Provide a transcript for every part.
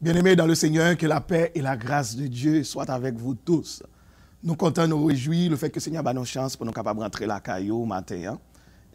Bien-aimés dans le Seigneur, que la paix et la grâce de Dieu soient avec vous tous. Nous comptons nous réjouir le fait que le Seigneur a nos chances pour nous capables de rentrer la caillou matin.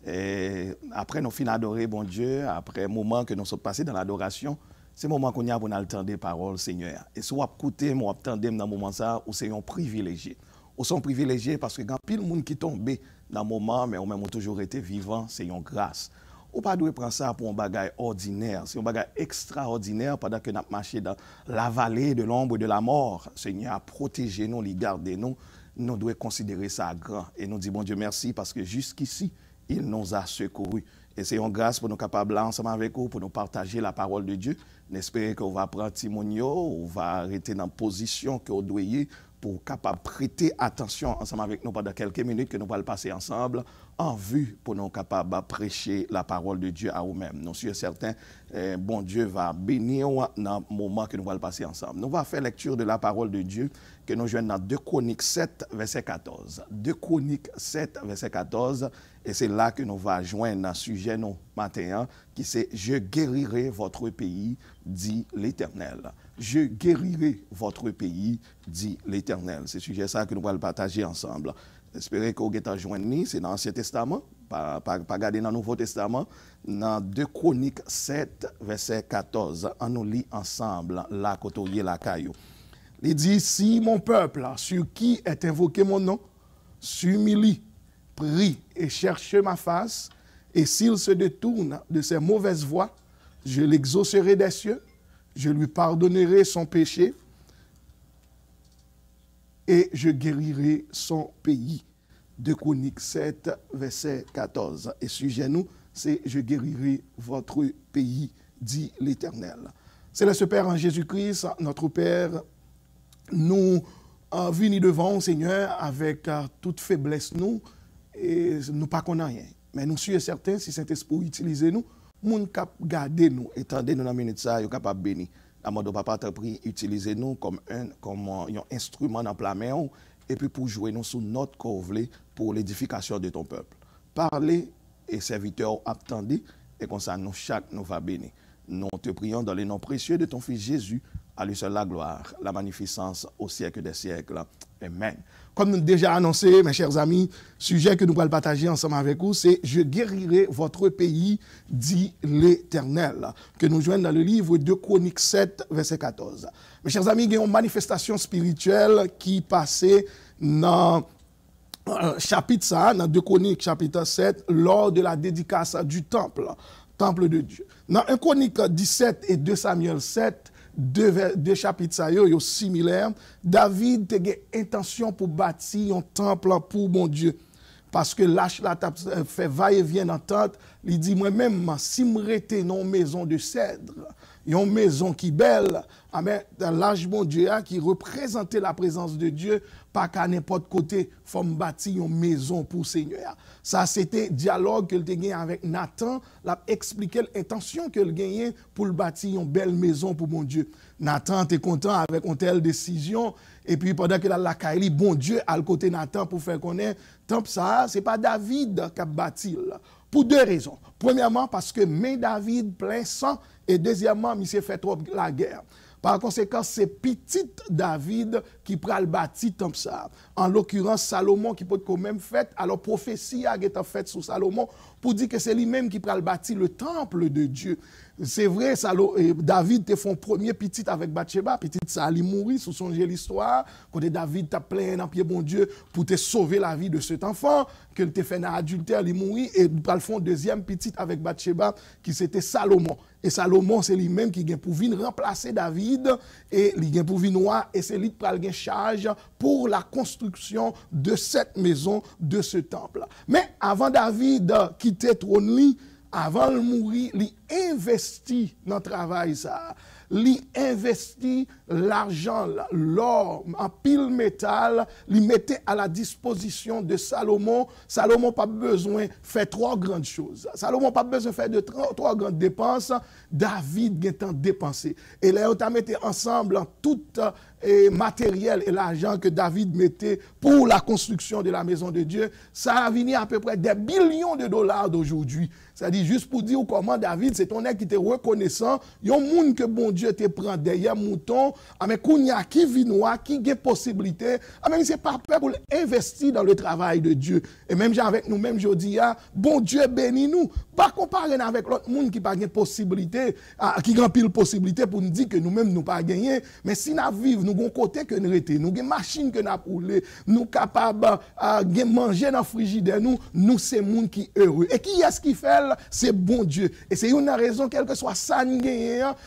Et après nous finissons d'adorer bon Dieu, après le moment que nous sommes passés dans l'adoration, c'est le moment qu'on a pour nous entendre des paroles Seigneur. Et si vous écoutez, vous entendez dans ce moment ça, vous êtes privilégié. Vous sont privilégiés parce que quand pile de monde qui tombe dans le moment, mais vous même toujours été vivant, c'est une grâce. Ou pas doit prendre ça pour un bagage ordinaire, c'est un bagage extraordinaire pendant que nous marchons dans la vallée de l'ombre de la mort. Seigneur a protégé nous, il garde nous. Nous devons considérer ça grand. Et nous disons, bon Dieu, merci parce que jusqu'ici, il nous a secourus. Et c'est une grâce pour nous capables ensemble avec vous, pour nous partager la parole de Dieu. N'espérez qu'on va prendre Timonio, on va arrêter dans la position que vous doyez pour capable prêter attention ensemble avec nous pendant quelques minutes que nous allons passer ensemble en vue pour nous capables de prêcher la parole de Dieu à nous-mêmes. Nous sommes certains, bon Dieu va bénir dans le moment que nous allons passer ensemble. Nous allons faire lecture de la parole de Dieu que nous joignons dans 2 Chroniques 7, verset 14. 2 Chroniques 7, verset 14. Et c'est là que nous allons joindre un sujet nous matin qui c'est « Je guérirai votre pays, dit l'Éternel ». Je guérirai votre pays, dit l'Éternel. C'est le sujet ça que nous allons partager ensemble. J'espère que vous avez joint, c'est dans l'Ancien Testament, pas garder dans le Nouveau Testament, dans 2 Chroniques 7, verset 14. On nous lit ensemble, là, côté la caillou. Il dit, si mon peuple, sur qui est invoqué mon nom, s'humilie, prie et cherche ma face, et s'il se détourne de ses mauvaises voies, je l'exaucerai des cieux, je lui pardonnerai son péché et je guérirai son pays. 2 Chroniques 7, verset 14. Et sujet nous, c'est « Je guérirai votre pays, dit l'Éternel ». C'est le Père en Jésus-Christ, notre Père, nous venons devant, Seigneur, avec toute faiblesse, nous, et nous pas connaissons rien. Mais nous sommes certains, si Saint-Esprit utilise nous, nous cap garder nous, étendez nous dans la minute ça, nous capable bénir. La mode papa t'a pris, utiliser nous comme un instrument dans la main, et puis pour jouer nous sous notre corvée pour l'édification de ton peuple. Parlez et serviteurs attendez, et comme ça nous chaque nous va bénir. Nous te prions dans les noms précieux de ton Fils Jésus, à lui seul la gloire, la magnificence au siècle des siècles. Amen. Comme nous déjà annoncé, mes chers amis, sujet que nous allons partager ensemble avec vous, c'est « Je guérirai votre pays, dit l'Éternel », que nous joignons dans le livre de Chroniques 7, verset 14. Mes chers amis, il y a une manifestation spirituelle qui passait dans chapitre ça, dans 2 Chroniques, chapitre 7, lors de la dédicace du temple de Dieu. Dans 1 Chronique 17 et 2 Samuel 7, deux chapitres sont similaires. David a eu intention pour bâtir un temple pour mon Dieu. Parce que l'âge la fait va-et-vient dans tente, il dit moi-même, si je rete dans une maison de cèdre, une maison qui est belle, dans l'âge mon Dieu qui représentait la présence de Dieu, pas qu'à n'importe côté, il faut bâtir une maison pour le Seigneur. Ça, c'était le dialogue qu'il a gagné avec Nathan, l'a expliqué l'intention qu'il a gagné pour bâtir une belle maison pour mon Dieu. Nathan était content avec une telle décision, et puis pendant qu'il a la caille, bon Dieu à le côté Nathan pour faire connaître, temple ça, c'est pas David qui a bâti. Pour 2 raisons. Premièrement, parce que mais David plein sang, et deuxièmement, il s'est fait trop la guerre. Par conséquent, c'est petit David qui prend le bâti temple ça. En l'occurrence, Salomon qui peut quand même fait, alors prophétie a été faite sur Salomon pour dire que c'est lui-même qui prend le bâti le temple de Dieu. C'est vrai, David te fait premier petit avec Bathsheba, petit ça allait mourir, sous son l'histoire, quand David t'a plein dans pied bon Dieu pour te sauver la vie de cet enfant, que te fait dans adultère, il mourit, et par le fond, deuxième petit avec Bathsheba, qui c'était Salomon. Et Salomon, c'est lui-même qui vient pour venir remplacer David, et il vient pour venir et c'est lui qui prend le charge pour la construction de cette maison, de ce temple. Mais avant David quitter trône, avant de mourir, il investit dans le travail ça. Il investit l'argent, l'or, en pile métal, il mettait à la disposition de Salomon. Salomon n'a pas besoin de faire 3 grandes choses. Salomon n'a pas besoin de faire de 3 grandes dépenses. David a tant dépensé. Et là, on a mis ensemble tout matériel et l'argent que David mettait pour la construction de la maison de Dieu. Ça a venu à peu près des billions de dollars d'aujourd'hui. C'est-à-dire, juste pour dire comment David, c'est ton nègre qui était reconnaissant, il y a un monde que bon Dieu te prend derrière mouton, mais qu'on y a qui vit noir, qui a possibilité, mais c'est pas peur pour investir dans le travail de Dieu. Et même avec nous-mêmes, je dis, bon Dieu bénit nous. Pas comparer avec l'autre monde qui n'a pas de possibilité, qui a pile possibilité pour nous dire que nous-mêmes, nous pas gagné. Mais si nous vivons, nous avons côté que nous avons, nous avons une machine que nous avons roulé, nous sommes capables de manger dans le frigidaire, nous c'est monde qui est heureux. Et qui est-ce qui fait? C'est bon Dieu. Et c'est une raison, quelle que soit ça,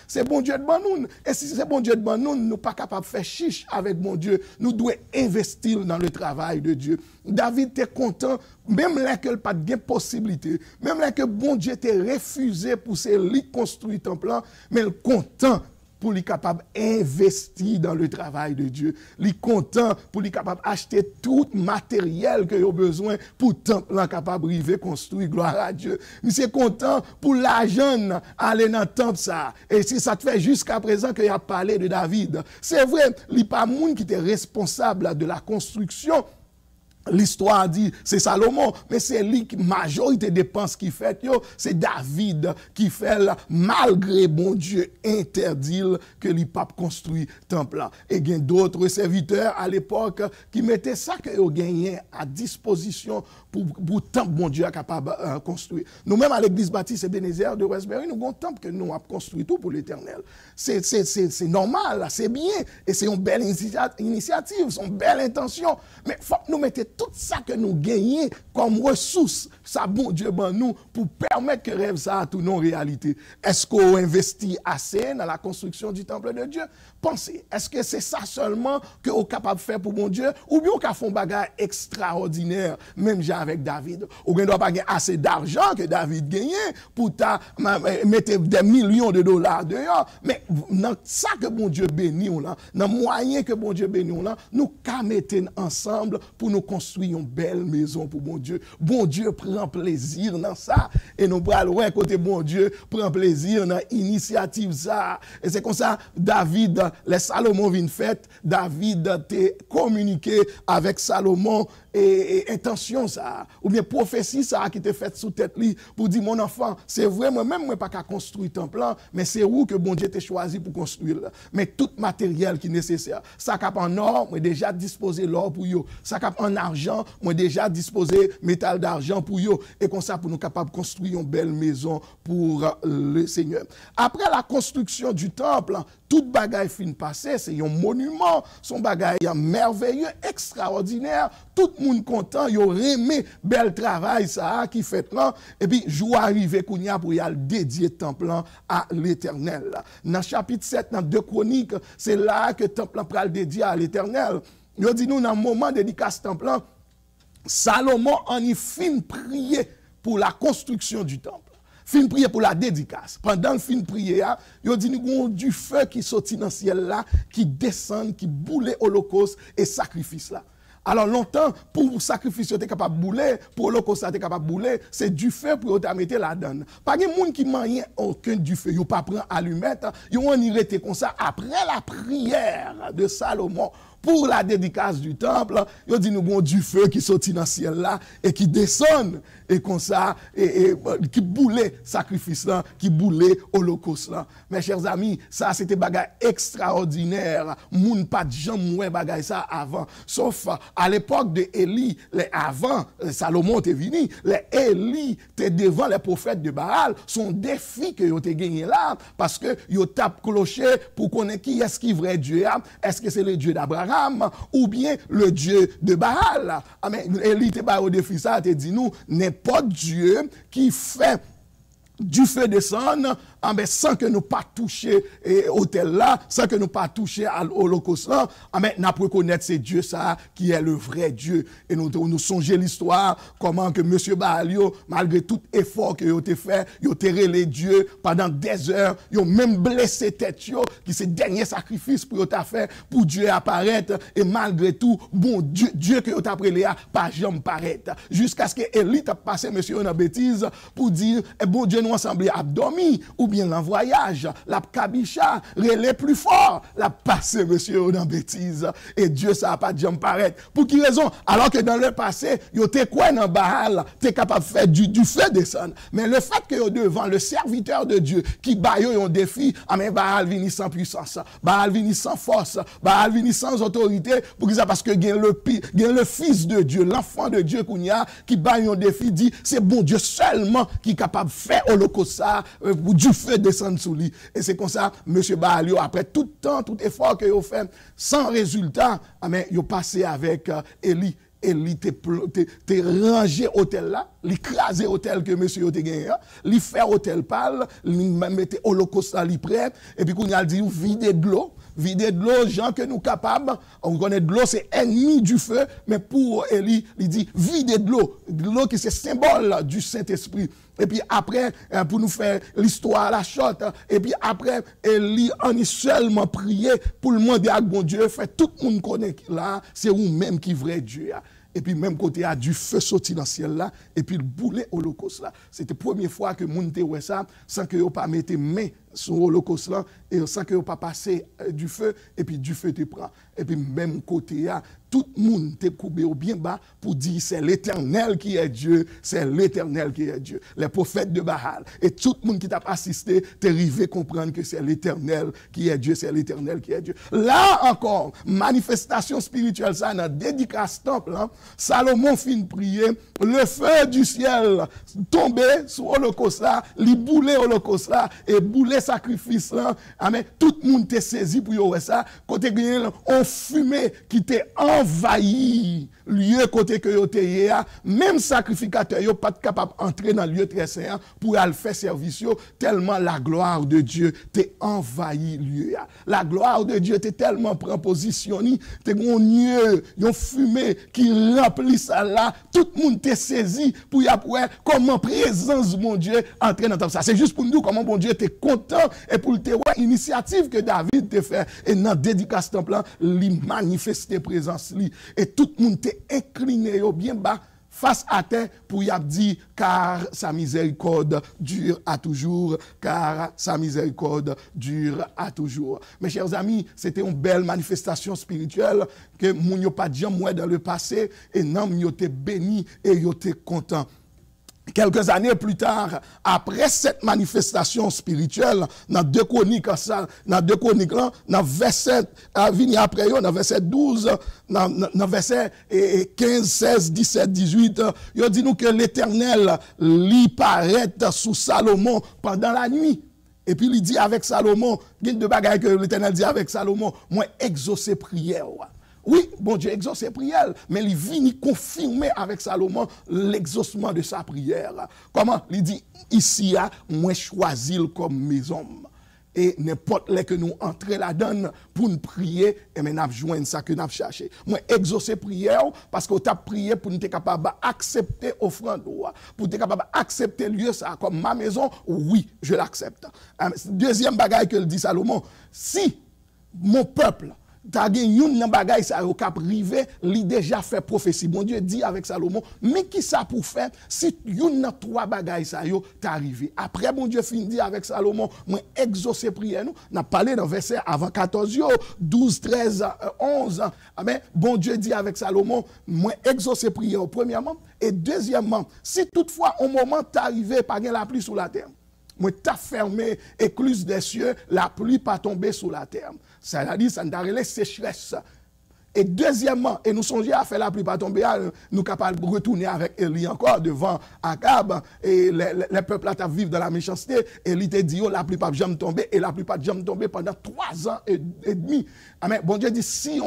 c'est bon Dieu de bon nous. Et si c'est bon Dieu de bon nous, nous ne sommes pas capables de faire chiche avec bon Dieu. Nous devons investir dans le travail de Dieu. David était content, même là que pas de possibilité, même là que bon Dieu était refusé pour se construire un plan, mais il est content pour lui capable d'investir dans le travail de Dieu. Il est content pour lui capable d'acheter tout matériel qu'il a besoin pour temple capable de arriver construire, gloire à Dieu. Il est content pour l'argent aller dans le temple ça. Et si ça te fait jusqu'à présent qu'il a parlé de David. C'est vrai, il n'est pas monde qui était responsable de la construction. L'histoire dit, c'est Salomon, mais c'est lui qui, majorité des dépenses qu'il fait, c'est David qui fait, malgré bon Dieu interdit que les papes construisent temple là. Et il y a d'autres serviteurs à l'époque qui mettaient ça que ils gagnaient à disposition pour temple bon Dieu capable de construire. Nous-mêmes à l'église baptiste Ebenezer de Westbury, nous avons un temple que nous avons construit tout pour l'éternel. C'est normal, c'est bien, et c'est une belle initiative, c'est une belle intention, mais il faut que nous mettions tout ça que nous gagnons comme ressource, ça bon Dieu ben nous, pour permettre que rêve ça à tout non réalité. Est-ce qu'on investit assez dans la construction du temple de Dieu? Pensez, est-ce que c'est ça seulement que vous êtes capable de faire pour mon Dieu? Ou bien vous fait un bagage extraordinaire, même avec David? Ou bien vous n'avez pas assez d'argent que David gagnait pour mettre des millions de dollars dehors. Mais dans ça que bon Dieu bénit, dans le moyen que bon Dieu bénit, nous mettons ensemble pour nous construire une belle maison pour bon Dieu. Bon Dieu prend plaisir dans ça. Et nous allons voir côté bon Dieu prend plaisir dans l'initiative ça. Et c'est comme ça, David, les Salomon viennent fait, David a communiqué avec Salomon et intention ça, ou bien prophétie ça qui était faite sous tête lui pour dire mon enfant, c'est vraiment même moi pas qu'à construire ton plan, mais c'est où que bon Dieu t'a choisi pour construire. Mais tout matériel qui est nécessaire, ça cap en or, moi déjà disposé l'or pour yo, ça cap en argent, moi déjà disposé métal d'argent pour yo, et comme ça pour nous capable construire une belle maison pour le Seigneur. Après la construction du temple, tout bagaille fin passé, c'est un monument, son bagaille merveilleux, extraordinaire, tout le monde content, il aurait aimé bel travail ça qui fait là, et puis jour arrivé kounya pour y aller dédier temple à l'Éternel. Dans chapitre 7 dans 2 Chroniques, c'est là que temple pral dédié à l'Éternel. Il dit nous dans le moment dédicace temple, Salomon en y fin prier pour la construction du temple. Fin prier pour la dédicace. Pendant le fin prier, il dit nous avons du feu qui sortit dans le ciel là, qui descend, qui boule holocauste et sacrifice là. Alors longtemps, pour sacrifice, tu es capable de bouler, pour l'holocauste, tu es capable de bouler, c'est du feu pour te mettre la donne. Pas de monde qui manie aucun du feu, il pas prend allumette, il on y rete comme ça après la prière de Salomon. Pour la dédicace du temple, il dit nous avons du feu qui sortit dans le ciel là et qui descend et comme ça et qui boulait sacrifice là, qui boulait holocauste là. Mes chers amis, ça c'était bagage extraordinaire. Moun pas de gens moins bagage ça avant. Sauf à l'époque de Élie, avant Salomon était venu, les Élie étaient devant les prophètes de Baal, son défi que yo te gagné là parce que yo tape clocher pour connaître qui est-ce qui vrai Dieu. Est-ce que c'est le Dieu d'Abraham ou bien le Dieu de Baal? Élie te ba au défi ça, te dit nous n'importe Dieu qui fait du feu descendre, sans que nous pas toucher hôtel là, sans que nous pas toucher à l'holocauste là, nous reconnaître c'est Dieu ça qui est le vrai Dieu. Et nous songer l'histoire comment que monsieur Baalio, malgré tout effort que il a fait, il a terré Dieu pendant des heures, il a même blessé tête yo, qui c'est dernier sacrifice pour il a fait pour Dieu apparaître et malgré tout bon Dieu que il a appelé pas jamais paraître jusqu'à ce que Élie a passé monsieur une bêtise pour dire bon Dieu nous ensemble a dormi ou bien l'en voyage, la kabicha, relais plus fort, la passé, monsieur, dans bêtise. Et Dieu, ça n'a pas de jamais paraître. Pour qui raison? Alors que dans le passé, yo te quoi dans Baal, t'es capable de faire du feu descendre. Mais le fait que yo devant le serviteur de Dieu, qui bat yo un défi, mais Baal vini sans puissance, Baal vini sans force, Baal vini sans autorité, pour ça, parce que le fils de Dieu, l'enfant de Dieu qui bat un défi, dit, c'est bon Dieu seulement qui est capable de faire holocauste pour du feu descendre sous lui. Et c'est comme ça, monsieur Baal, après tout temps, tout effort que yo fait, sans résultat, mais yo passé avec Élie. Élie te rangé hôtel là, l'écrasé hôtel que monsieur yo te gagné, li faire hôtel pâle, li mette holocauste là li prêt, et puis qu'on a dit vider de l'eau, gens que nous capables, on connaît de l'eau c'est ennemi du feu, mais pour Élie, il dit vider de l'eau qui c'est symbole du Saint-Esprit. Et puis après, pour nous faire l'histoire, la chotte, et puis après, Élie, on est seulement prié pour le demander à bon Dieu, fait tout le monde connaît là, c'est vous-même qui vrai Dieu. Et puis même côté a du feu sorti dans le ciel là, et puis le boulet holocauste là. C'était la première fois que moun te ouais ça, sans que vous pas mettre main sur l'holocauste là, et sans que vous pas passer du feu, et puis du feu te prend. Et puis même côté là, tout le monde te coupé au bien bas pour dire c'est l'Éternel qui est Dieu, c'est l'Éternel qui est Dieu. Les prophètes de Baal et tout le monde qui t'a assisté, t'es arrivé comprendre que c'est l'Éternel qui est Dieu, c'est l'Éternel qui est Dieu. Là encore, manifestation spirituelle, ça, dans dédicace temple, hein, Salomon fin prier, le feu du ciel tombé sur l'holocauste là, li boulé l'holocauste là, et boulé sacrifice là, amen, tout le monde t'est saisi pour y ça, côté on fumé qui t'est envahi lieu côté que yo te même sacrificateur yo pas capable d'entrer dans le lieu très saint pour aller faire service tellement la gloire de Dieu t'est envahi lieu. La gloire de Dieu t'est tellement propositionné, t'es un lieu, yon fumée qui remplit ça là, tout le monde t'est saisi pour y après comment présence mon Dieu entrer dans ça. C'est juste pour nous comment mon Dieu t'est content et pour te voir initiative que David te fait et dans dédicace temple là, li manifester présence li et tout le monde t'est incliné au bien bas face à terre pour y dire car sa miséricorde dure à toujours, car sa miséricorde dure à toujours. Mes chers amis, c'était une belle manifestation spirituelle que moun yo pas dit moi dans le passé et non yo te béni et yo te content. Quelques années plus tard, après cette manifestation spirituelle, dans 2 Chroniques, dans verset, après, dans verset 12, dans verset 15, 16, 17, 18, il dit nous que l'Éternel lui paraît sous Salomon pendant la nuit. Et puis il dit avec Salomon, il y a deux bagages que l'Éternel dit avec Salomon, moi exaucer prière. Oui, bon Dieu exauce ses prières, mais il vient confirmer avec Salomon l'exaucement de sa prière. Comment? Il dit, ici, moi choisis comme mes hommes. Et n'importe les que nous entrons là-dedans pour nous prier, et nous joignons ça que nous cherchons. Moi, exaucer prière, parce que tu as prié pour nous être capable d'accepter l'offrande, pour être capable d'accepter lieu ça comme ma maison, oui, je l'accepte. Deuxième bagaille que dit Salomon, si mon peuple, t'as gagné une bagaille ça au cap rivé, li déjà fait prophétie. Bon Dieu dit avec Salomon, mais qui ça pour faire si une 3 bagailles ça yo t'arrivé. Après bon Dieu fin dit avec Salomon, moi exaucer prière nous, n'a parlé dans verset avant 14 yo, 12, 13, 11. Amen. Bon Dieu dit avec Salomon, moi exaucer prière premièrement et deuxièmement, si toutefois au moment t'arrivé pas la pluie sur la terre. Moi, t'as fermé écluse des cieux, la pluie pas tomber sur la terre. Ça veut dire, ça nous a relé sécheresse. Et deuxièmement, et nous songeons à faire la pluie pas tomber, nous capables de retourner avec Élie encore devant Akab, et les peuples là vivent dans la méchanceté, et Élie te dit, oh, la pluie pas jamais tomber, et la pluie pas jamais tomber pendant 3 ans et demi. Amen. Bon Dieu dit, si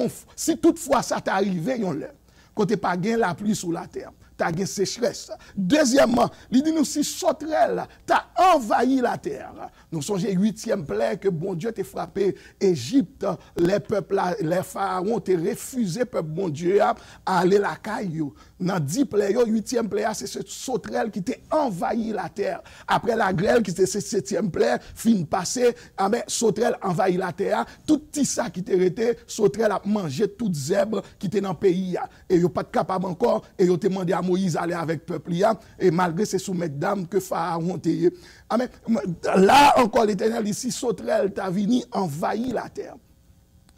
toutefois ça t'est arrivé, yon l'heure, quand t'es pas gain la pluie sur la terre, t'as gain sécheresse. Deuxièmement, il dit nous si sauterelle, t'as envahi la terre. Nous songeons 8e plaie que bon Dieu t'a frappé Égypte, les peuples, les pharaons t'ont refusé peuple bon Dieu à aller la caillou. Dans 10 plaies, 8e plaie, c'est ce sauterelle qui t'a envahi la terre. Après la grêle, qui était ce 7e plaie, fin passé, sauterelle envahi la terre. Tout petit ça qui t'est resté, sauterelle a mangé toute zèbre qui était dans le pays. Et il pas capable encore, et il a demandé à Moïse d'aller avec le peuple. Et malgré ces soumettes d'âme que Pharaon t'a. Là encore, l'Éternel ici, sauterelle t'a venu envahir la terre.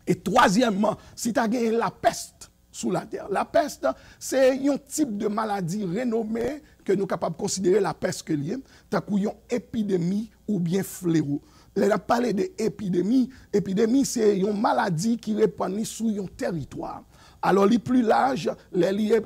Et troisièmement, si tu as gagné la peste sous la terre. La peste, c'est un type de maladie renommée que nous sommes capables de considérer la peste que liée, tant qu'une épidémie ou bien fléau. On a parlé d'épidémie. Épidémie, c'est une maladie qui répand sur un territoire. Alors, les plus larges, les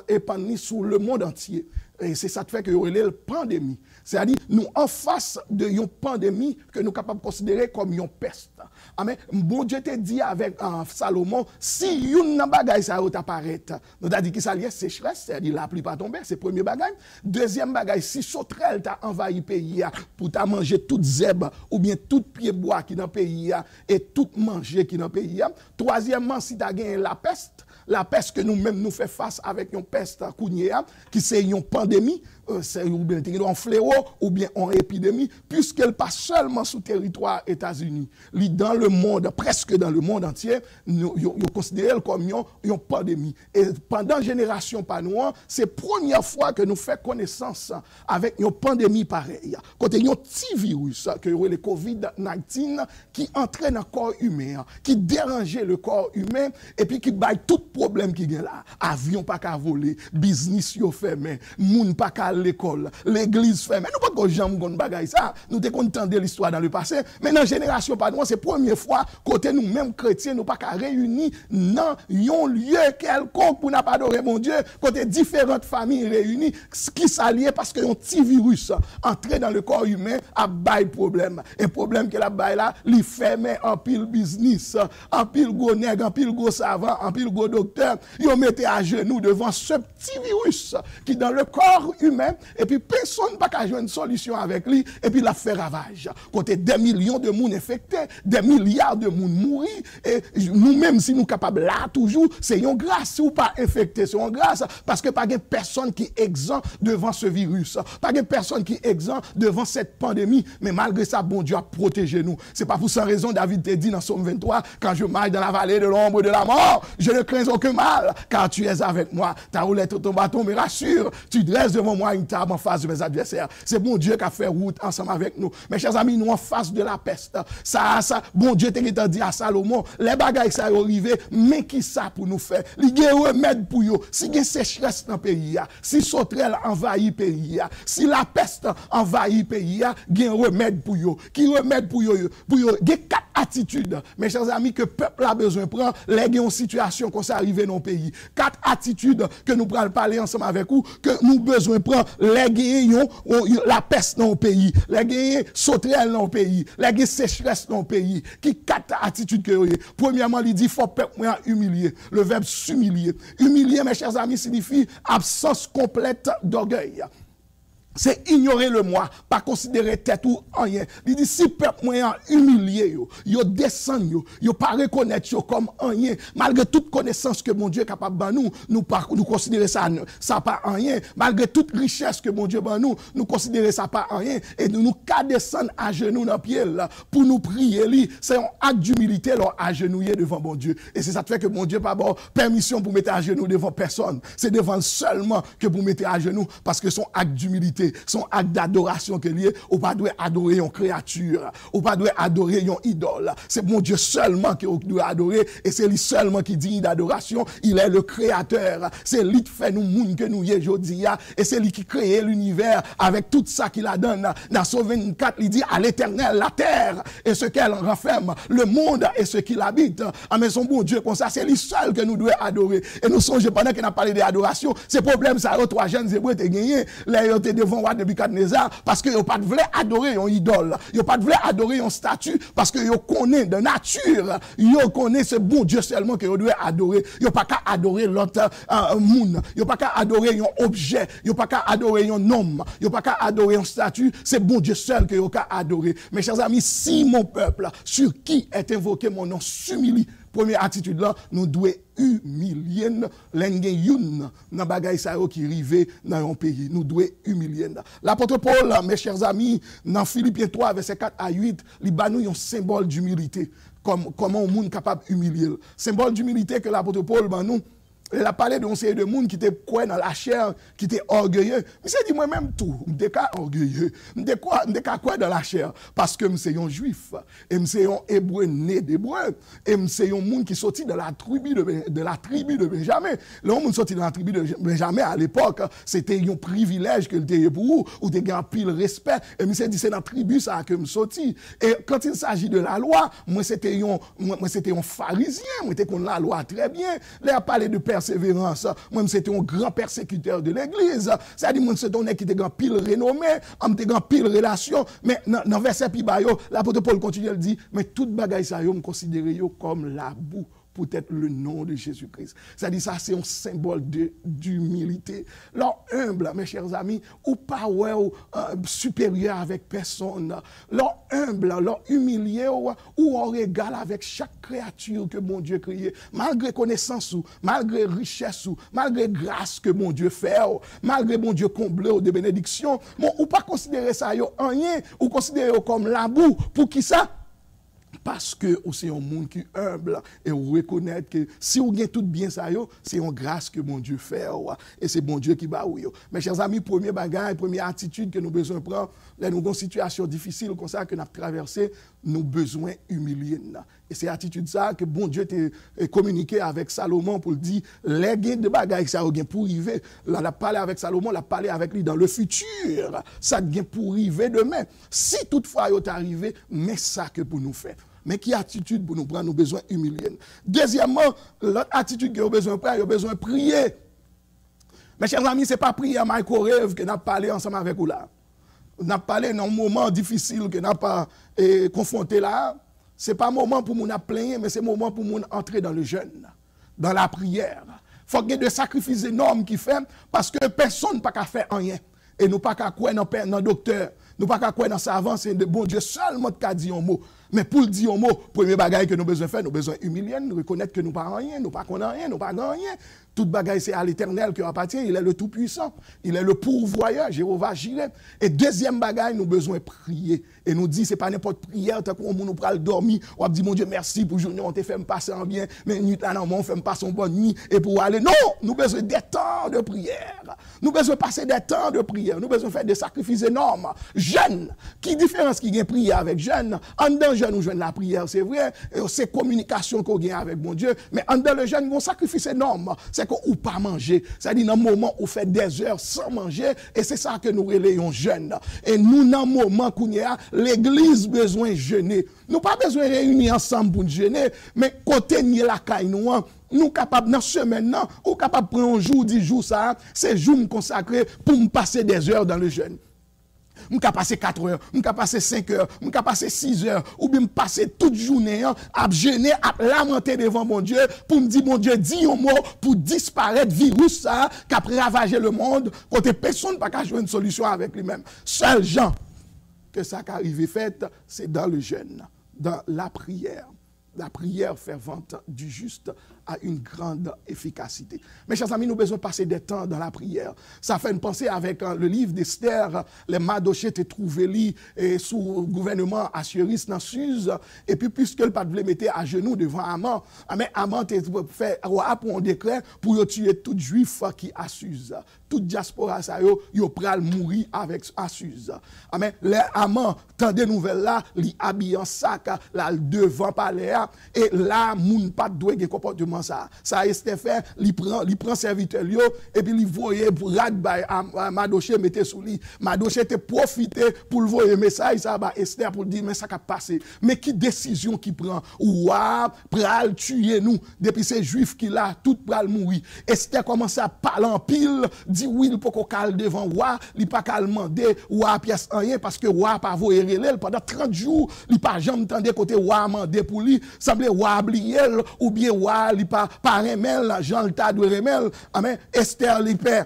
répand sur le monde entier. Et c'est ça qui fait que y a une pandémie. C'est-à-dire, nous en face de une pandémie que nous sommes capables de considérer comme une peste. Amen. Bon Dieu te dit avec Salomon, si une bagaille ça apparaît, nous avons dit que ça lié sécheresse, c'est-à-dire la pluie pas tomber, c'est le premier bagaille. Deuxième bagaille, si sauterelle t'a envahi le pays pour t'a manger toute zèbre ou bien tout pied bois qui dans le pays et tout manger qui dans le pays. Troisièmement, si t'as gagné la peste que nous-mêmes nous fait face avec une peste qui c'est une pandémie, c'est ou bien un fléau ou bien une épidémie, puisqu'elle passe seulement sous territoire États-Unis. Dans le monde, presque dans le monde entier, nous considérons comme une pandémie. Et pendant génération par nous, c'est la première fois que nous faisons connaissance avec une pandémie pareille. Quand il y a un petit virus, que le COVID-19, qui entraîne dans le corps humain, qui dérangeait le corps humain, et puis qui baille tout problème qui est là. Avion pas qu'à voler, business yo fermé, moun pas qu'à l'école, l'église fermée. Nous pas que jamais gon bagay ça. Nous te content de l'histoire dans le passé, mais dans génération pas nous, c'est première fois côté nous mêmes chrétiens nous pas qu'à réunir dans un lieu quelconque pour n'a pas adorer mon Dieu, côté différentes familles réunies qui s'allient parce que un petit virus entré dans le corps humain a bail problème. Un problème que la bail là, li fermé en pile business, en pile gros nègre, en pile gros savant, en pile gros docteur, ils mettent à genoux devant ce petit virus qui dans le corps humain et puis personne n'a pas jouer une solution avec lui et puis il a fait ravage. Côté des millions de monde infectés, des milliards de monde mourir et nous-mêmes si nous capables là toujours, c'est une grâce ou pas infecté, c'est une grâce parce que pas de personne qui est exempt devant ce virus, pas de personne qui est exempt devant cette pandémie, mais malgré ça bon Dieu a protégé nous. C'est pas pour sans raison David te dit dans Psaume 23 quand je marche dans la vallée de l'ombre de la mort, je ne crains aucun mal car tu es avec moi. Ta roulette ton bâton me rassure, tu dresses devant moi une table en face de mes adversaires. C'est bon Dieu qui a fait route ensemble avec nous. Mes chers amis, nous en face de la peste. Ça, bon Dieu t'a dit à Salomon, les bagailles ça arrivé, mais qui ça pour nous faire? Il y a un remède pour eux. Si il y a sécheresse dans le pays, si sauterelle envahit le pays, si la peste envahit le pays, il y a un remède pour eux. Qui remède pour eux? Il y a 4 attitudes, mes chers amis, que le peuple a besoin de prendre, les une situation qu'on s'est arrivé dans le pays. 4 attitudes que nous pourrons parler ensemble avec vous, que nous besoin de prendre, les gagnants, la peste dans le pays, les gagnants sauterelle dans le pays, les gagnants sécheresse dans le pays. Qui 4 attitudes que vous avez? Premièrement, il dit, il faut peuple humilier. Le verbe s'humilier. Humilier, mes chers amis, signifie absence complète d'orgueil. C'est ignorer le moi, pas considérer tête ou rien. Il dit, si peuple moyen humilié, yo descend, yo pas reconnaître yo comme rien, malgré toute connaissance que mon Dieu est capable de nous considérer ça pas rien, malgré toute richesse que mon Dieu ban nous considérer ça pas rien, et nous qu'à descendre à genoux dans pied là, pour nous prier lui, c'est un acte d'humilité là, à genouiller devant mon Dieu. Et c'est ça qui fait que mon Dieu pas bon permission pour mettre à genoux devant personne. C'est devant seulement que vous mettez à genoux, parce que son acte d'humilité, son acte d'adoration que lié, ou pas doit adorer une créature, ou pas doit adorer une idole. C'est mon Dieu seulement que vous doit adorer, et c'est lui seulement qui dit d'adoration. Il est le créateur. C'est lui qui fait nous moun que nous y aujourd'hui, et c'est lui qui crée l'univers avec tout ça qu'il a donné. Dans Psaume 24, il dit à l'Éternel la terre et ce qu'elle renferme, le monde et ce qu'il habite. Ah mais son bon Dieu comme ça, c'est lui seul que nous devons adorer. Et nous songeons pendant qu'il a parlé d'adoration, ces problèmes ça, 3 jeunes hébreux étaient gagnés, là ils étaient devant roi Nebuchadnezzar parce que ils pas voulu adorer une idole, ils pas voulu adorer une statue parce que ils connaissent de nature, ils connaissent ce bon Dieu seulement que ils doivent adorer. Ils pas qu'à adorer l'autre monde, ils pas qu'à adorer un objet, ils pas qu'à adorer un homme, ils pas qu'à adorer une statue, c'est bon Dieu seul que ils qu'à adorer. Mes chers amis, si mon peuple sur qui est invoqué mon nom s'humilie, Première attitude là, nous devons humilier l'engin youn dans bagay sa yo qui rive dans un pays. Nous devons humilier. L'apôtre Paul, mes chers amis, dans Philippiens 3 verset 4 à 8, il ba nous un symbole d'humilité. Comment un monde capable d'humilier. Symbole d'humilité que l'apôtre Paul ba nous. Il a parlé d'un série de monde qui était quoi dans la chair, qui était orgueilleux. Mais c'est dit moi-même tout, je suis orgueilleux. Je suis quoi dans la chair parce que je suis un juif et je suis un hébreu né d'hébreu et je suis un monde qui sorti de la tribu de Benjamin. Le monde sorti de la tribu de Benjamin à l'époque, c'était un privilège que était pour vous, ou tu as pile respect et je dit c'est dans la tribu ça que je sorti. Et quand il s'agit de la loi, moi c'était un pharisien, moi j'étais contre la loi très bien. Là a parlé de persévérance. Moi, c'était un grand persécuteur de l'église. C'est-à-dire, moi, c'était un qui était grand pile renommé, on était grand pile relation. Mais dans verset Pibayo, l'apôtre Paul continue à dire, mais toute bagaille ça, yo me considère comme la boue. Peut-être le nom de Jésus-Christ. C'est-à-dire ça, c'est un symbole d'humilité. Leur humble, mes chers amis, ou pas supérieur avec personne. Leur humble, leur humilié ou en égal avec chaque créature que mon Dieu créé. Malgré connaissance ou, malgré richesse ou, malgré grâce que mon Dieu fait, malgré mon Dieu comblé de bénédictions, ou pas considérer ça en rien, ou considérer comme la boue. Pour qui ça? Parce que c'est un monde qui est humble et reconnaître que si on gagne tout bien ça, c'est une grâce que mon Dieu fait et c'est mon Dieu qui bat. Mes chers amis, premier bagage, première attitude que nous besoin de prendre, là nous avons une situation difficile comme ça que nous avons traversé, nous avons besoin d'humilier. Et c'est l'attitude ça que bon Dieu a communiqué avec Salomon pour dire les gains de bagages ça gain pour arriver. Là, il a parlé avec Salomon, il a parlé avec lui dans le futur. Ça gain pour arriver demain. Si toutefois il est arrivé, mais ça que pour nous faire. Mais qui attitude pour nous prendre, nous besoin humilier. Deuxièmement, l'autre attitude que nous besoin de prendre, nous besoin de prier. Mes chers amis, ce n'est pas prier à Michael Rêve que nous avons parlé ensemble avec vous là. Nous avons parlé dans un moment difficile que nous n'avons pas confronté là. Ce n'est pas un moment pour nous plaindre, mais c'est un moment pour nous entrer dans le jeûne, dans la prière. Il faut qu'il y ait des sacrifices énormes qui fait parce que personne n'a pas qu'à faire rien. Et nous pas qu'à croire dans le docteur. Nous pas qu'à croire dans savant, c'est de bon Dieu seulement qui a dit un mot. Mais pour le dire un mot, premier bagage que nous besoin faire, nous besoin humilier, nous reconnaître que nous pas rien, nous pas connaissons rien, nous pas rien. Tout bagage c'est à l'Éternel qui appartient, il est le tout-puissant, il est le pourvoyeur, Jéhovah Jireh. Et deuxième bagage, nous besoin prier. Et nous dit c'est pas n'importe prière, tant qu'on nous pral dormir, on dit mon Dieu merci pour journée, on te fait me passer en bien, mais nuit là non, on fait me passer en bonne nuit et pour aller. Non, nous besoin des temps de prière. Nous besoin passer des temps de prière, nous besoin faire des sacrifices énormes. Jeune, qui différence qui gagne prière avec jeune? En dedans jeune ou jeune la prière, c'est vrai, c'est communication qu'on gagne avec mon Dieu, mais en dedans le jeune, on sacrifice énorme. C'est qu'on pas manger. C'est-à-dire, dans le moment où on fait des heures sans manger, et c'est ça que nous relayons jeunes. Et nous, dans le moment où l'église besoin de jeûner. Nous pas besoin de réunir ensemble pour jeûner, mais côté la caille nous, nous capables dans semaine, ou capables de prendre un jour, 10 jours, ça, c'est jour consacré pour me passer des heures dans le jeûne. Je peux passer 4 heures, je peux passer 5 heures, je peux passer 6 heures, ou bien passer toute journée à jeûner, à lamenter devant mon Dieu, pour me dire, mon Dieu, dis un mot pour disparaître virus ça, qui a ravager le monde, côté personne n'a pas jouer une solution avec lui-même. Seul gens que ça qui arrive fait, c'est dans le jeûne, dans la prière. La prière fervente du juste a une grande efficacité. Mes chers amis, nous avons besoin de passer des temps dans la prière. Ça fait une pensée avec le livre d'Esther. Les Mardochée étaient trouvés sous le gouvernement Assuérus dans Suse. Et puis, puisque le peuple mettait à genoux devant Haman, mais Haman a fait un décret pour tuer tout juif qui a Suse. Toute diaspora, ça y pral mourir avec Suse. Mais les Haman, tant des nouvelles là, li habillent en sac, là, devant palais. Et là, moun pas doué de comportement ça. Ça Esther fait, il prend serviteur yo et puis il voyait pour rad bay Mardochée mettait sous lui. Mardochée était profité pour le voyer message ça ba Esther pour dire mais ça qu'a passé. Mais qui décision qui prend ou pral tuer nous depuis ces juifs qui là tout pral mourir. Esther commence à parler en pile, dit oui il peut qu'on cale devant roi, il pas qu'à demander roi pièce rien parce que roi pas voyer relève pendant 30 jours, il pas jamais tendé côté roi mandé pour lui. Semblait roi oublier ou bien roi li pas remel Jean le tas de remel amen Esther li père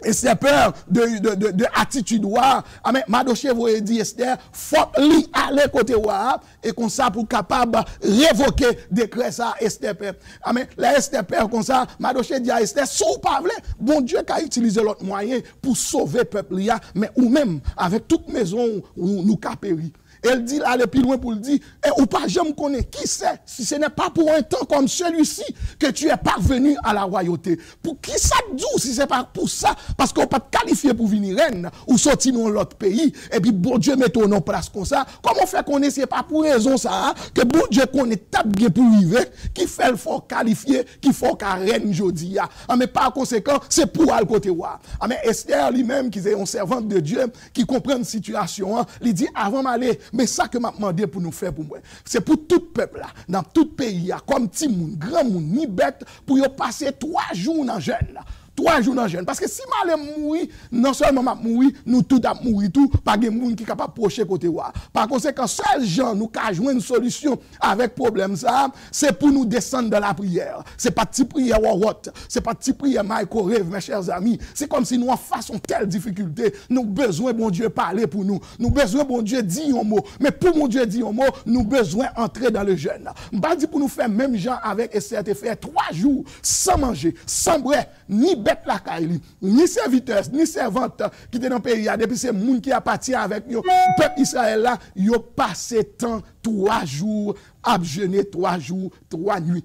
Et c'est peur de attitude wa. Amen, Madoché vous dit Esther, faut li aller côté wa et comme ça pour capable révoquer décret ça Esther père. Amen, la Esther père comme ça, Madoché dit à Esther, sous pas vrai, bon Dieu qui a utilisé l'autre moyen pour sauver peuple là, mais ou même avec toute maison où nous qu'a péri. Elle dit là, plus loin pour le dire, ou pas jamais connaît qui c'est, si ce n'est pas pour un temps comme celui-ci que tu es parvenu à la royauté. Pour qui ça dit, si c'est pas pour ça, parce qu'on pas qualifié pour venir reine, ou sortir dans l'autre pays, et puis bon Dieu met ton place comme ça, comment faire qu'on est, c'est pas pour raison ça, que bon Dieu qu'on est tape bien pour vivre, qui fait le fort qualifié, qui faut qu'à reine jodi. Mais par conséquent, c'est pour aller côté wa. Mais Esther lui-même, qui est un servant de Dieu, qui comprend une situation, il dit, avant d'aller, mais ça que m'a demandé pour nous faire pour moi, c'est pour tout peuple là, dans tout pays, comme petit monde, grand monde, ni bête, pour y passer 3 jours dans jeûne là. 3 jours dans jeûne. Parce que si je vais mourir, non seulement je vais mourir, nous tous allons mourir tout, pas de monde qui est capable de procher côté wa. Par conséquent, seul gens nous qui jouer une solution avec problème ça, c'est pour nous descendre dans la prière. C'est pas petite prière what, c'est pas petite prière microwave mes chers amis. C'est comme si nous en faisons telle difficulté, nous besoin bon Dieu parler pour nous. Nous besoin bon Dieu dire un mot, mais pour mon Dieu dire un mot, nous besoin entrer dans le jeûne. Pas dit pour nous faire même gens avec Esther faire 3 jours sans manger, sans boire, ni bête la caille, ni serviteurs, ni servantes qui étaient dans le pays, depuis ces gens qui appartiennent avec le peuple Israël là, ils ont passé temps 3 jours à jeûner, 3 jours, 3 nuits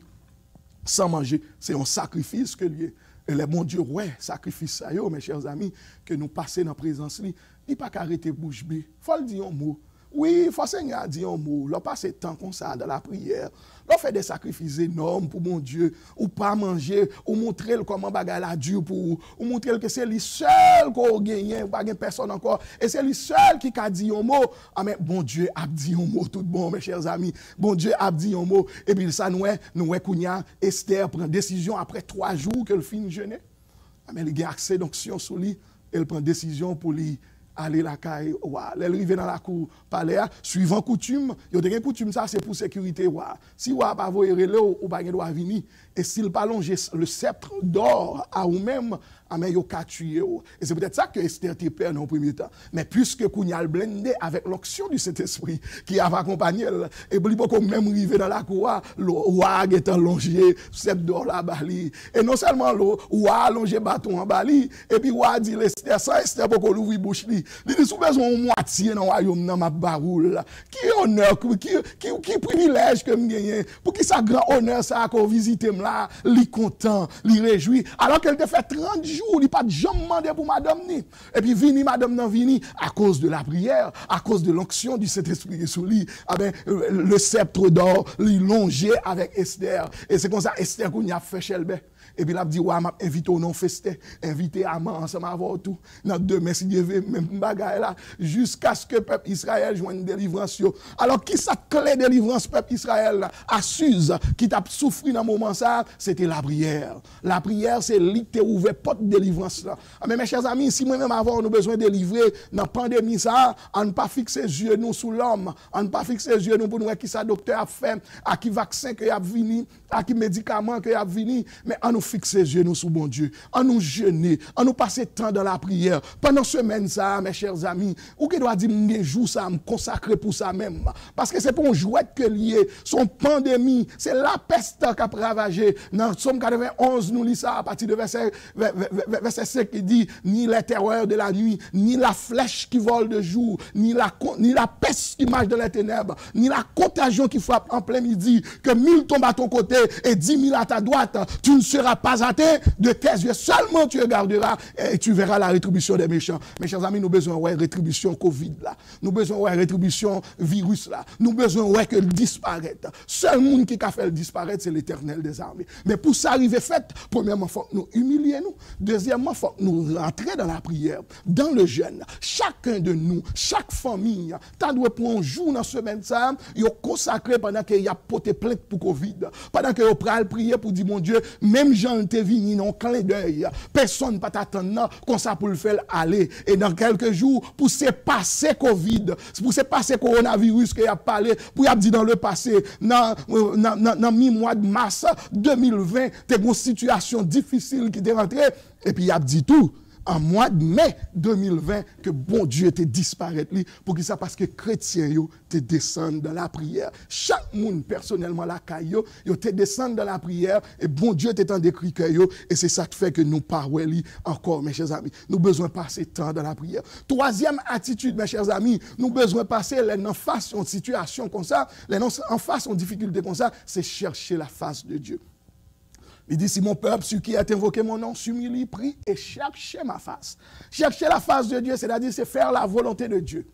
sans manger. C'est un sacrifice que lui. Et le bon Dieu, ouais, sacrifice ça, mes chers amis, que nous passons dans la présence, il n'y a pas qu'à arrêter bouche bée. Il faut le dire un mot. Oui, il faut Seigneur a dit un mot. L'on passe temps comme ça dans la prière. L'on fait des sacrifices énormes pour mon Dieu. Ou pas manger, ou montrer comment bagaille la dure pour ou montrer que c'est lui seul qu'on gagne, pas personne encore. Et c'est lui seul qui a dit un mot. Ah mais bon Dieu a dit un mot tout bon, mes chers amis. Bon Dieu a dit un mot. Et puis ça nous Kounia, Esther prend décision après 3 jours qu'elle finit jeûner. Ah mais il a accès d'onction sur lui. Elle prend décision pour lui. Aller la caille, elle arrive dans la cour palais, suivant coutume, il y a des coutumes ça c'est pour sécurité si pas voyer le ou pas doit venir et s'il pas longer le sceptre d'or à ou même mais yo ka tuer et c'est peut-être ça que Esther te perd dans le premier temps mais puisque Kounia blendé avec l'onction du Saint-Esprit qui a accompagné et puis beaucoup même arriver dans la cour le roi est allongé sceptre d'or la bali et non seulement le roi allongé bâton en bali et puis roi dit Esther ça Esther beaucoup l'ouvrir bouche li dit sous besoin moitié dans royaume dans ma baroule qui honneur qui privilège que me gagner pour qui ça grand honneur ça qu'on visiter là li content li réjoui alors qu'elle te fait 30 jours il pas de jamais demandé pour madame ni et puis vini madame nan vini à cause de la prière à cause de l'onction du Saint-Esprit sur lui le sceptre d'or li longé avec Esther et c'est comme ça Esther qu'on y a fait chelbe. Et puis, il a dit, ouais, m'a invité au non-festin, invité à manger ensemble avant tout. Dans 2 mai, si Dieu veut, même bagaille là, jusqu'à ce que le peuple Israël joigne une délivrance. Alors, qui ça clé délivrance, peuple Israël là, à Suse, qui t'a souffert dans ce moment ça, c'était la prière. La prière, c'est lui qui ouvert porte de délivrance là. Mais mes chers amis, si moi-même avant, nous besoin de délivrer dans la pandémie ça, on ne pas fixer les yeux nous sous l'homme, on ne pas fixer les yeux nous pour nous voir qui ça docteur a fait, à qui vaccin que y a venu, à qui médicament que y a venu, mais on nous fixer les yeux nous sous bon Dieu, on nous jeûner, on nous passer temps dans la prière. Pendant semaine ça, mes chers amis, ou qui doit dire un jour ça me consacrer pour ça même parce que c'est pour un jouet que lié son pandémie, c'est la peste qui a ravagé. Dans Somme 91 nous lit ça à partir de verset 5 qui dit ni les terreurs de la nuit, ni la flèche qui vole de jour, ni la peste qui marche dans les ténèbres, ni la contagion qui frappe en plein midi, que 1000 tombent à ton côté et 10 000 à ta droite, tu ne seras pas atteint de tes yeux, seulement tu regarderas et tu verras la rétribution des méchants. Mes chers amis, nous besoin de rétribution Covid là, nous besoin de rétribution virus là, nous besoin de que disparaître. Seul monde qui a fait le disparaître, c'est l'Éternel des armées. Mais pour ça arriver fait, premièrement, il faut que nous humilier nous. Deuxièmement, il faut que nous rentrions dans la prière, dans le jeûne. Chacun de nous, chaque famille, tu dois prendre un jour dans la semaine, ça, il consacré pendant qu'il y a porté plainte pour Covid, pendant qu'il y a prier pour dire, mon Dieu, même Jean te vini non clin d'œil, personne ne peut t'attendre comme ça pour le faire aller. Et dans quelques jours, pour se passer Covid, pour se passer coronavirus qu'il a parlé, pour y a dit dans le passé, dans mi-mois de mars 2020, t'es une situation difficile qui est rentrée, et puis il a dit tout. en mois de mai 2020 que bon Dieu était disparu pour qui ça parce que chrétiens yo te descendent dans la prière. Chaque monde personnellement la caillou yo te descendent dans la prière et bon Dieu t'est en décrit que yo et c'est ça qui fait que nous parlons encore mes chers amis. Nous besoin passer temps dans la prière. Troisième attitude mes chers amis, nous besoin passer les en face une situation comme ça, les en face une difficulté comme ça, c'est chercher la face de Dieu. Il dit, si mon peuple, celui qui a invoqué mon nom, s'humilie, prie et cherchez ma face. Chercher la face de Dieu, c'est-à-dire c'est faire la volonté de Dieu.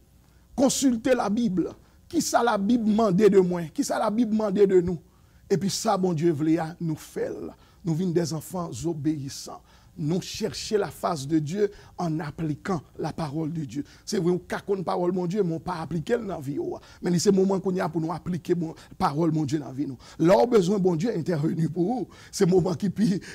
Consulter la Bible. Qui ça la Bible demandait de moi? Qui ça la Bible demandait de nous? Et puis ça, bon Dieu, voulait nous faire. Nous venons des enfants obéissants. Nous chercher la face de Dieu en appliquant la parole de Dieu. C'est vrai, on ne parole mon Dieu, mais on ne pas appliquer dans la vie. Mais c'est le moment qu'on y a pour nous appliquer la parole mon Dieu dans la vie. Là, besoin bon Dieu intervenu pour vous. C'est le moment qui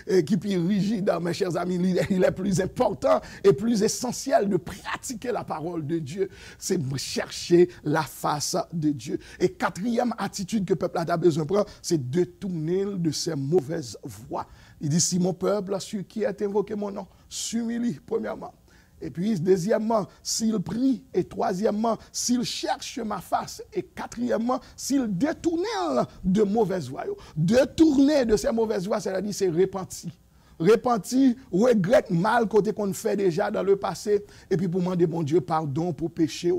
est rigide, mes chers amis. Il est plus important et plus essentiel de pratiquer la parole de Dieu. C'est chercher la face de Dieu. Et quatrième attitude que le peuple a besoin de prendre, c'est de tourner de ses mauvaises voies. Il dit, si mon peuple, celui qui a invoqué mon nom, s'humilie, premièrement. Et puis, deuxièmement, s'il prie. Et troisièmement, s'il cherche ma face. Et quatrièmement, s'il détourne de mauvaises voies. Détourner de ces mauvaises voies, c'est-à-dire, c'est repentir. Repentir, regrette mal côté qu'on fait déjà dans le passé. Et puis, pour demander, bon Dieu, pardon pour péché.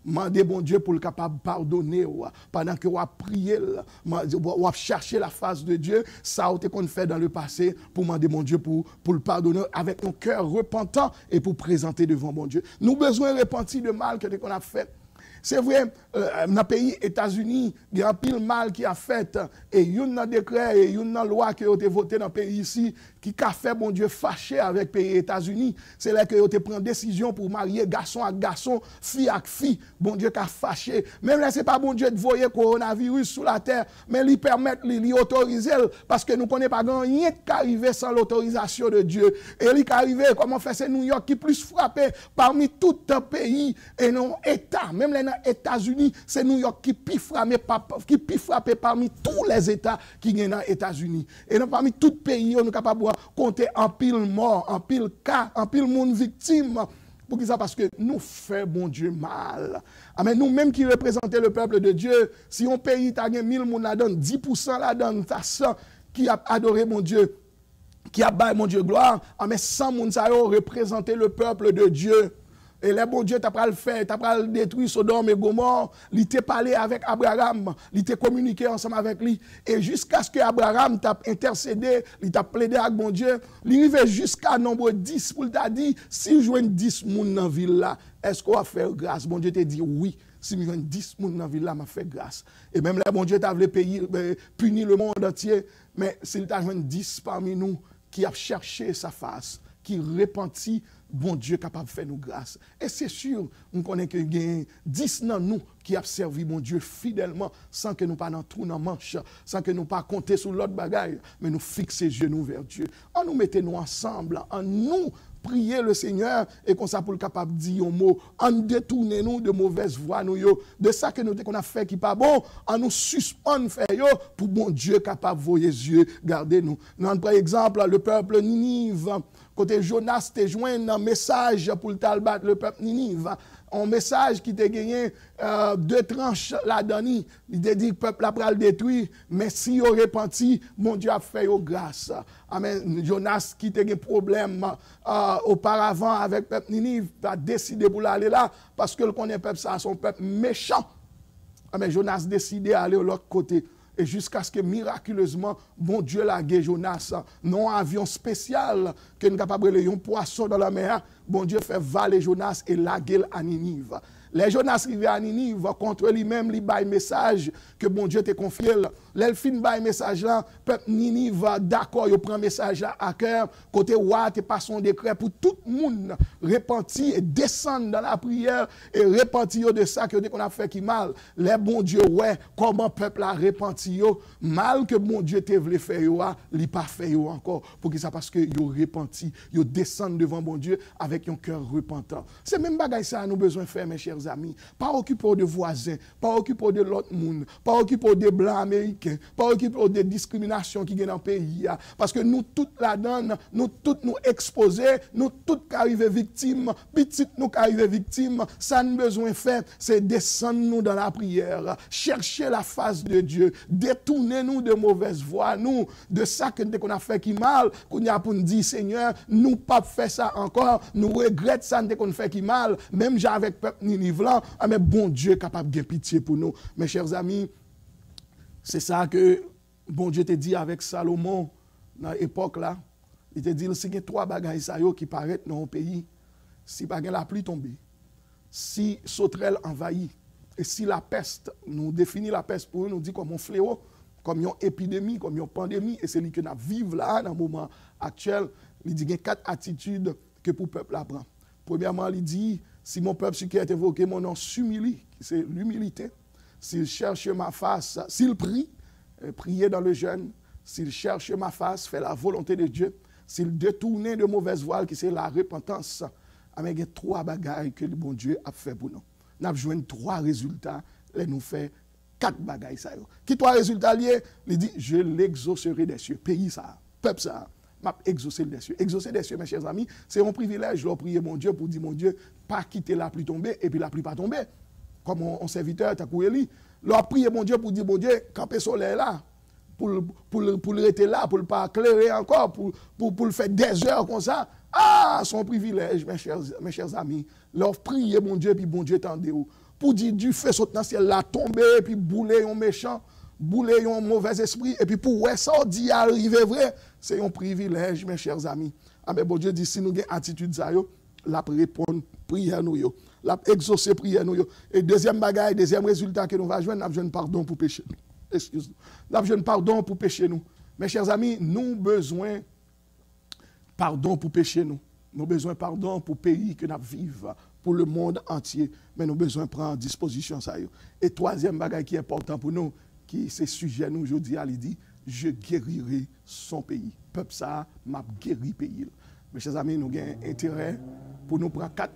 Demander, bon Dieu, pour le capable de pardonner. Pendant que vous priez, vous cherchez la face de Dieu. Ça, qu'on fait dans le passé. Pour demander, bon Dieu, pour le pardonner avec un cœur repentant et pour présenter devant bon Dieu. Nous avons besoin de repentir de mal que qu'on a fait. C'est vrai, dans le pays États-Unis, il y a un pile mal qui a fait. Et il y a un décret et il y a une loi qui a été votée dans le pays ici qui a fait, bon Dieu, fâché avec le pays États-Unis. C'est là que vous avez pris une décision pour marier garçon à garçon, fille à fille. Bon Dieu qui a fâché. Même là, ce n'est pas bon Dieu de voyer coronavirus sous la terre, mais lui permettre, lui autoriser, parce que nous ne connaissons pas rien qui arrive sans l'autorisation de Dieu. Et lui qui arrive, comment faire, c'est New York qui plus frappé parmi tout un pays et non État. Même les États-Unis, c'est New York qui plus frappé parmi tous les États qui sont dans les États-Unis. Et non, parmi tout pays, on est capable de compter en pile mort, en pile cas, en pile monde victime. Pour qui ça? Parce que nous faisons, bon Dieu, mal. Mais nous-mêmes qui représentons le peuple de Dieu, si un pays a 1000 personnes là-dedans, 10% là-dedans, t'as 100 qui a adoré mon Dieu, qui a baillé mon Dieu gloire, mais 100 personnes représenter le peuple de Dieu. Et les bon Dieu, tu as le fait, tu as le détruit Sodome et Gomorrhe, il t'a parlé avec Abraham, il t'a communiqué ensemble avec lui. Et jusqu'à ce que Abraham t'a intercédé, il t'a plaidé avec bon Dieu, il arrive jusqu'à nombre 10 pour t'a dit, si je joins 10 personnes dans la ville là, est-ce qu'on va faire grâce? Bon Dieu t'a dit oui. Si je joins 10 personnes dans la ville là, m'a fait grâce. Et même là, bon Dieu t'a voulu punir le monde entier, mais s'il t'a joint 10 parmi nous qui a cherché sa face, qui repentit, bon Dieu capable de faire nous grâce. Et c'est sûr, on connaît que il y a 10 dans nous qui a servi mon Dieu fidèlement, sans que nous pas dans tout dans manche, sans que nous pas compter sur l'autre bagaille, mais nous fixer les yeux vers Dieu. En nous mettons nous ensemble, en nous prier le Seigneur et qu'on ça pour le capable de dire un mot, en détourner nous de mauvaises voies nous de ça que nous qu'on a fait qui pas bon, en nous suspendre faire pour bon Dieu capable voyer les yeux garder nous. Par exemple, le peuple Ninive, côté Jonas te joint un message pour le talbat le peuple Ninive. Un message qui t'a gagné 2 tranches là-dedans. Il t'a dit que le peuple a pris le détruire, mais si il repenti, mon Dieu a fait grâce. Amen. Jonas qui t'a gagné problème auparavant avec le peuple Ninive, a décidé pour aller là, parce que le connaît peuple ça, son peuple méchant. Amen. Jonas a décidé d'aller de l'autre côté. Et jusqu'à ce que miraculeusement, bon Dieu l'a gué Jonas, non avion spécial, que nous capable de un poisson dans la mer, bon Dieu fait valer Jonas et la gueule à Ninive. Les Jonas arrivés à Ninive, contre lui-même, il baille message que bon Dieu t'a confié. L'elfin baille message là, peuple Ninive, d'accord, il prend message là à cœur, côté roi, t'es pas son décret pour tout le monde repentir et descendre dans la prière et repentir de ça que qu'on a fait qui mal. Les bon Dieu, ouais, comment peuple a repenti mal que bon Dieu t'a voulu faire, il pas fait encore. Pour que ça parce que yo repenti, yo descend devant bon Dieu avec un cœur repentant. C'est même bagaille ça nous besoin faire mes chers chers amis. Pas occupé de voisins, pas occupé de l'autre monde, pas occupé des blancs américains, pas occupé de discrimination qui est dans le pays. Parce que nous tous là-dedans, nous tous nous exposés, nous tous qui arrivons victimes, petites nous qui arrivons victimes, ça nous besoin de faire, c'est descendre nous dans la prière, chercher la face de Dieu, détourner nous de mauvaises voies, nous, de ça qu'on a fait qui mal, qu'on a pour nous dire, Seigneur, nous pas fait ça encore, nous regrettons ça qu'on fait qui mal, même avec peuple Ninive, mais bon Dieu est capable de pitié pour nous. Mes chers amis, c'est ça que bon Dieu te dit avec Salomon dans l'époque là. Il te dit, s'il y a 3 bagailles qui paraissent dans le pays, si la pluie tombe, si sauterelle envahit, et si la peste, nous définit la peste pour eux, nous dit comme un fléau, comme une épidémie, comme une pandémie, et c'est ce que nous vivons là, dans le moment actuel, il dit qu'il y a 4 attitudes que pour le peuple apprend. Premièrement, il dit, si mon peuple qui est évoqué, mon nom s'humilie, c'est l'humilité. S'il cherche ma face, s'il prie, prier dans le jeûne, s'il cherche ma face, fait la volonté de Dieu, s'il détourne de mauvaises voiles, qui c'est la repentance, il y a 3 bagailles que le bon Dieu a fait pour nous. Nous avons joué 3 résultats, et nous fait 4 bagailles. Qui 3 résultats liés? Il dit, je l'exaucerai des cieux. Pays ça, peuple ça, m'a exaucé des cieux. Exaucer des cieux, mes chers amis, c'est un privilège. Je leur prier mon Dieu pour dire, mon Dieu, pas quitter la pluie tomber et puis la pluie pas tomber. Comme on serviteur, tu as couru. Leur prier mon Dieu pour dire, mon Dieu, camper soleil là, pour le rester là, pour ne pas éclairer encore, pour le faire des heures comme ça. Ah, son privilège, mes chers amis. Leur prier mon Dieu, puis bon Dieu tendez vous. Pour dire du feu saute dans le ciel là, tomber, puis bouler un méchant, bouler un mauvais esprit, et puis pour ça dit arriver vrai, c'est un privilège, mes chers amis. Ah, mais bon Dieu dit, si nous avons attitude ça, la répondre prière nous, la exaucer prière nous. Et deuxième bagaille, deuxième résultat que nous va joindre, nous avons besoin pardon pour pécher nous. Excuse-nous. Nous avons besoin pardon pour pécher nous. Mes chers amis, nous avons besoin pardon pour pécher nous. Nous avons besoin pardon pour le pays que nous vivons, pour le monde entier. Mais nous avons besoin de prendre disposition ça. Et troisième bagaille qui est important pour nous, qui c'est sujet nous aujourd'hui, il dit, je guérirai son pays. Peuple ça, m'a guéri pays. Mes chers amis, nous avons intérêt pour nous prendre 4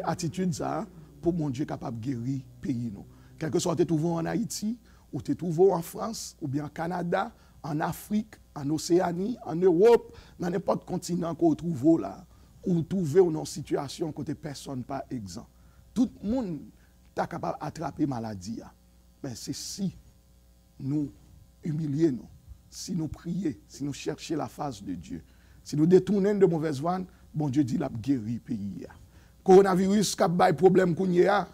attitudes ça, pour mon Dieu capable de guérir pays nous. Quel que soit tu trouves en Haïti, ou tu trouves en France, ou bien au Canada, en Afrique, en Océanie, en Europe, dans n'importe continent qu'on trouve là, ou trouver une situation côté personne pas exempt. Tout le monde est capable d'attraper maladie. Mais c'est si nous humilions, nous, si nous prions, si nous cherchons la face de Dieu, si nous détournons de mauvaises voies, bon Dieu dit la guéri le pays. Coronavirus, qui a des problèmes qu'on y a,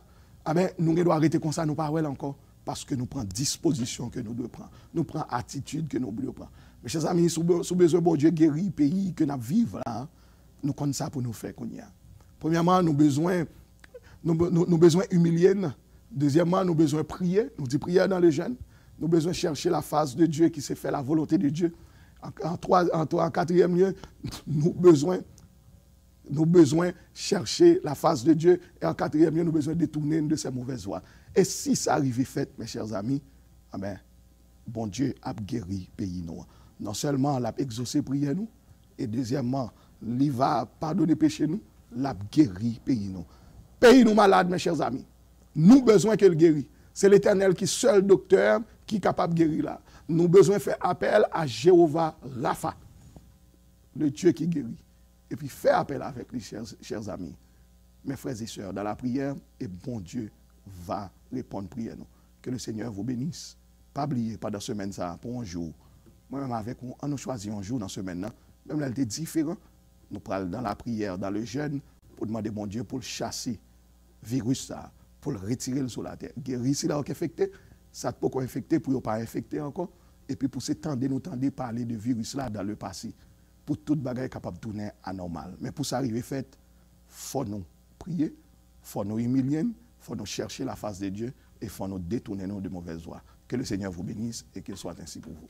nous devons arrêter comme ça, nous parlons encore, parce que nous prenons disposition que nous devons prendre, nous prenons attitude que nous devons prendre. Mes chers amis, sous besoin bon Dieu guérir le pays que nous vivons là, nous connaissons ça pour nous faire qu'on y a. Premièrement, nous besoin humilier. Deuxièmement, nous besoin prier. Nous disons prière dans le jeûne. Nous besoin chercher la face de Dieu qui s'est fait la volonté de Dieu. En quatrième lieu, nous besoin chercher la face de Dieu. Et en quatrième lieu, nous besoin détourner de ces mauvaises voies. Et si ça arrive fait, mes chers amis, bon Dieu a guéri le pays nous. Non seulement il a exaucé prière nous, et deuxièmement, il va pardonner péché nous, il a guéri le pays nous. Pays nous malade, mes chers amis. Nous besoin qu'il guérisse. C'est l'Éternel qui seul docteur qui est capable de guérir là. Nous besoin faire appel à Jéhovah Rapha, le Dieu qui guérit. Et puis faire appel avec les chers amis, mes frères et sœurs, dans la prière, et bon Dieu va répondre prière nous. Que le Seigneur vous bénisse. Pas oublier pendant la semaine ça, pour un jour. Moi-même avec on nous choisit un jour dans la semaine, même là, elle était différent. Nous parlons dans la prière, dans le jeûne, pour demander bon Dieu pour le chasser, virus ça, pour le retirer sur la terre. Guérir si là est infecté, ça ne peut pas infecter pour ne pas infecter encore. Et puis pour s'étendre, nous tendre parler de virus là dans le passé, pour toute bagaille capable de tourner anormal. Mais pour ça arriver fait, il faut nous prier, il faut nous humilier, il faut nous chercher la face de Dieu et il faut nous détourner de mauvaises voies. Que le Seigneur vous bénisse et qu'il soit ainsi pour vous.